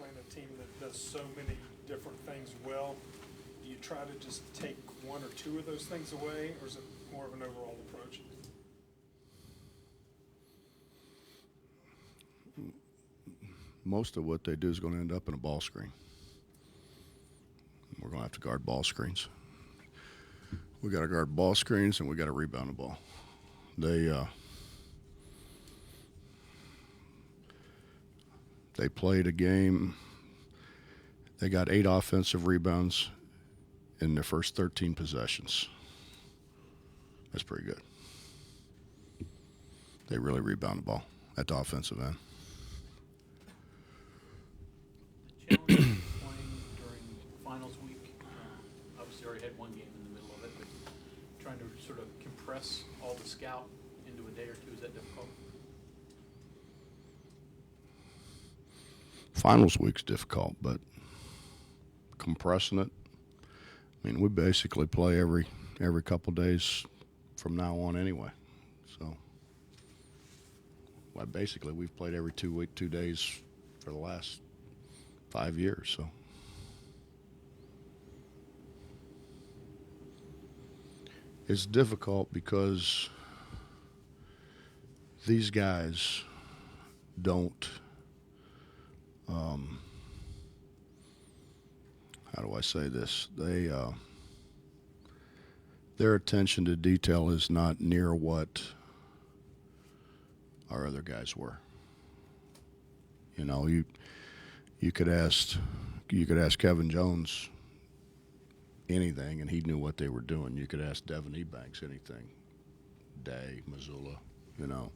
playing a team that does so many different things well, do you try to just take one or two of those things away, or is it more of an overall approach? Most of what they do is going to end up in a ball screen. We're going to have to guard ball screens. We got to guard ball screens, and we got to rebound the ball. They played a game. They got 8 offensive rebounds in their first 13 possessions. That's pretty good. They really rebound the ball at the offensive end. The challenge of playing during finals week, obviously already had one game in the middle of it, but trying to sort of compress all the scout into a day or two, is that difficult? Finals week's difficult, but compressing it, I mean, we basically play every couple days from now on anyway. So, well, basically, we've played every 2 days for the last 5 years. So, it's difficult because these guys don't. How do I say this? Their attention to detail is not near what our other guys were. You know, you could ask Kevin Jones anything, and he knew what they were doing. You could ask Devin Ebanks anything, Day, Missoula. You know,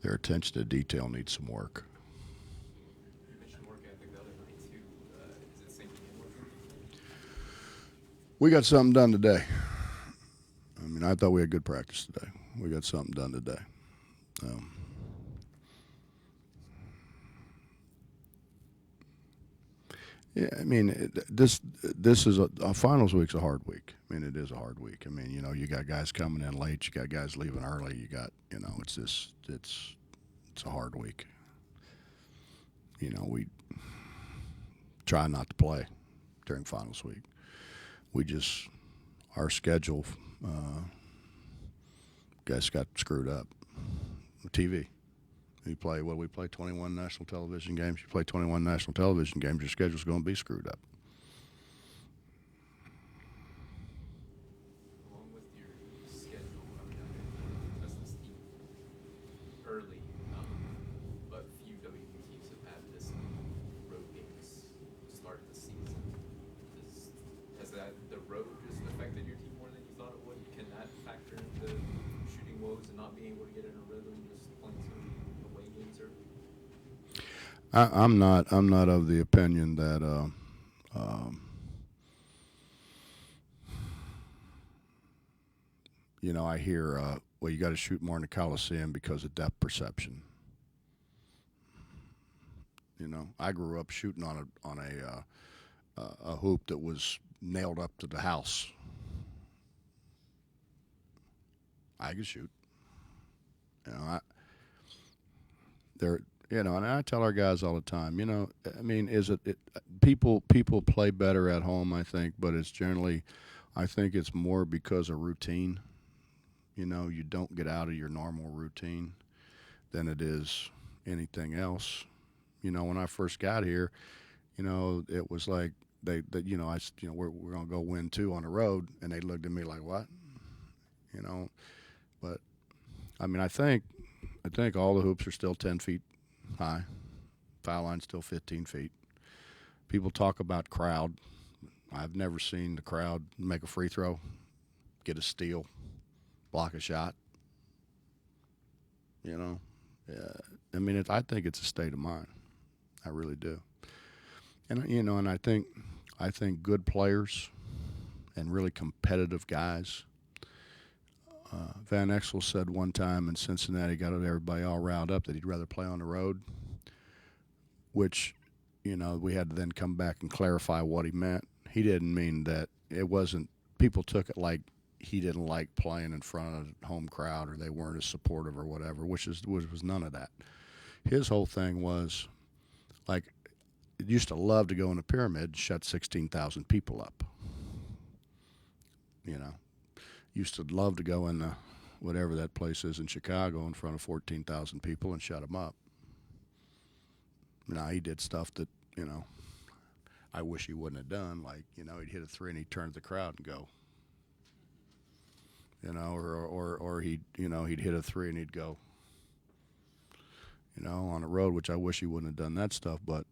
their attention to detail needs some work. You mentioned work ethic the other night too. Is it sinking in with you? We got something done today. I mean, I thought we had good practice today. We got something done today. Yeah, I mean, this is a finals week's a hard week. I mean, it is a hard week. I mean, you know, you got guys coming in late, you got guys leaving early, you got, you know, it's a hard week. You know, we try not to play during finals week. Our schedule, guys got screwed up. TV. We play 21 national television games. You play 21 national television games, your schedule's going to be screwed up. Along with your schedule coming out as this team early, but few WU teams have had this road games to start the season. Has the road just affected your team more than you thought it would? Can that factor into shooting woes and not being able to get in a rhythm, just playing some away games early? I'm not of the opinion that you know, I hear well, you got to shoot more in the Coliseum because of depth perception. You know, I grew up shooting on a hoop that was nailed up to the house. I could shoot. You know, and I tell our guys all the time, you know, I mean, people play better at home, I think, but it's generally, I think it's more because of routine. You know, you don't get out of your normal routine than it is anything else. You know, when I first got here, you know, it was like we're going to go win 2 on the road, and they looked at me like, what? You know, but I mean, I think all the hoops are still 10 feet high. Foul line's still 15 feet. People talk about crowd. I've never seen the crowd make a free throw, get a steal, block a shot. You know, I mean, I think it's a state of mind. I really do. And you know, and I think good players and really competitive guys. Van Exel said one time in Cincinnati, got everybody all riled up, that he'd rather play on the road, which, you know, we had to then come back and clarify what he meant. He didn't mean that it wasn't, people took it like, he didn't like playing in front of a home crowd, or they weren't as supportive or whatever, which was none of that. His whole thing was, like, it used to love to go in a pyramid and shut 16,000 people up. You know, used to love to go in the whatever that place is in Chicago in front of 14,000 people and shut them up. Now, he did stuff that, you know, I wish he wouldn't have done. Like, you know, he'd hit a three and he'd turn to the crowd and go. You know, or he'd hit a three and he'd go. You know, on the road, which I wish he wouldn't have done that stuff, but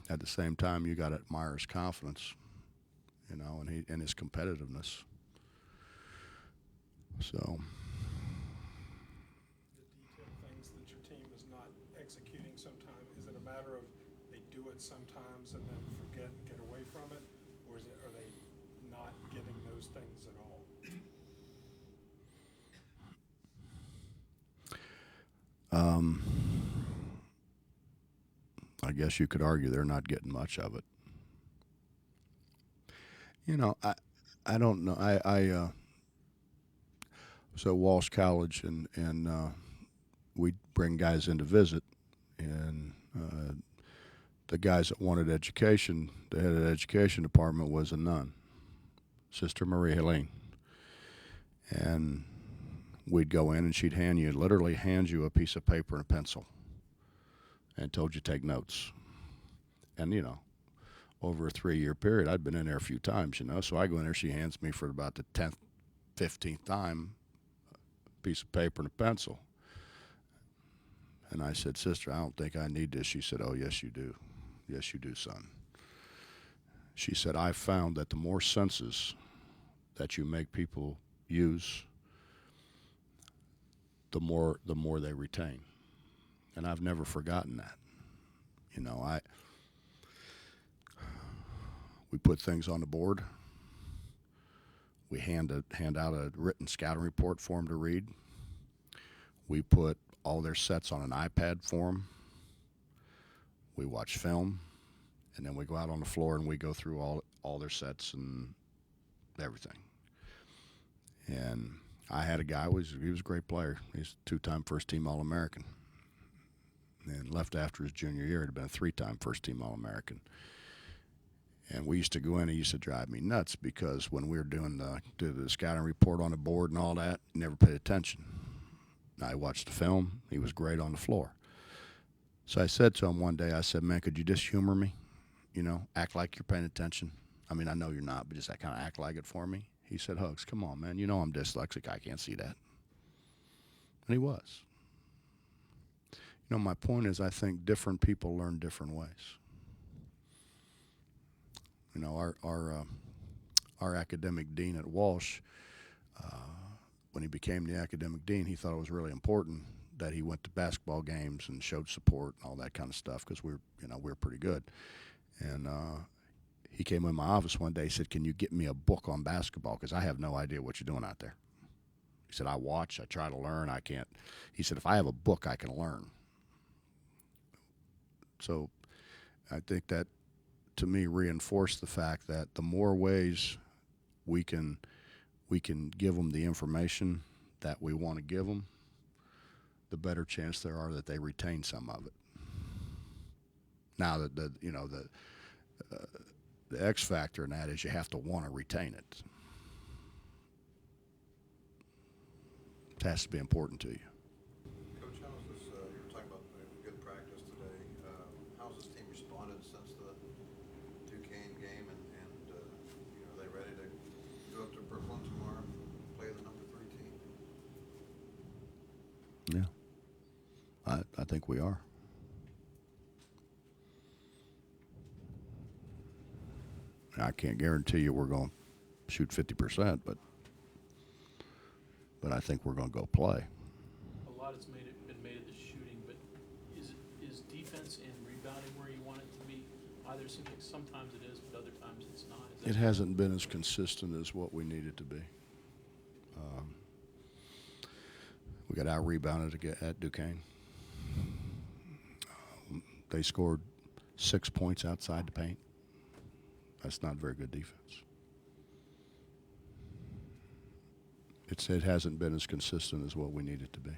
at the same time, you got to admire his confidence, you know, and his competitiveness. So. The detailed things that your team is not executing sometimes, is it a matter of they do it sometimes and then forget and get away from it, or are they not getting those things at all? I guess you could argue they're not getting much of it. You know, I don't know. I was at Walsh College, and we'd bring guys in to visit, and the guys that wanted education, the head of the education department was a nun, Sister Marie Helene. And we'd go in, and she'd literally hand you a piece of paper and a pencil and told you to take notes. And, you know, over a 3-year period, I'd been in there a few times, you know, so I go in there, she hands me for about the 10th, 15th time a piece of paper and a pencil. And I said, Sister, I don't think I need this. She said, oh, yes, you do. Yes, you do, son. She said, I found that the more senses that you make people use, the more they retain. And I've never forgotten that. You know, we put things on the board. We hand out a written scouting report for them to read. We put all their sets on an iPad for them. We watch film, and then we go out on the floor and we go through all their sets and everything. And I had a guy, he was a great player. He's a 2-time first-team All-American. And left after his junior year. He'd been a 3-time first-team All-American. And we used to go in, and it used to drive me nuts because when we were doing the scouting report on the board and all that, he never paid attention. I watched the film. He was great on the floor. So I said to him one day, I said, man, could you just humor me? You know, act like you're paying attention. I mean, I know you're not, but just kind of act like it for me. He said, Hugs, come on, man. You know I'm dyslexic. I can't see that. And he was. You know, my point is I think different people learn different ways. You know, our academic dean at Walsh, when he became the academic dean, he thought it was really important that he went to basketball games and showed support and all that kind of stuff because we're pretty good. And he came in my office one day. He said, "Can you get me a book on basketball? Because I have no idea what you're doing out there." He said, "I watch. I try to learn. I can't." He said, "If I have a book, I can learn." So I think that, to me, reinforced the fact that the more ways we can give them the information that we want to give them, the better chance there are that they retain some of it. Now, the X factor in that is you have to want to retain it. It has to be important to you. Coach, how is this, you were talking about good practice today. How has this team responded since the Duquesne game, and are they ready to go up to Brooklyn tomorrow and play the number 3 team? Yeah, I think we are. I can't guarantee you we're going to shoot 50%, but I think we're going to go play. A lot has been made of the shooting, but is defense and rebounding where you want it to be? Either seems like sometimes it is, but other times it's not. It hasn't been as consistent as what we need it to be. We got out-rebounded at Duquesne. They scored 6 points outside the paint. That's not very good defense. it hasn't been as consistent as what we need it to be.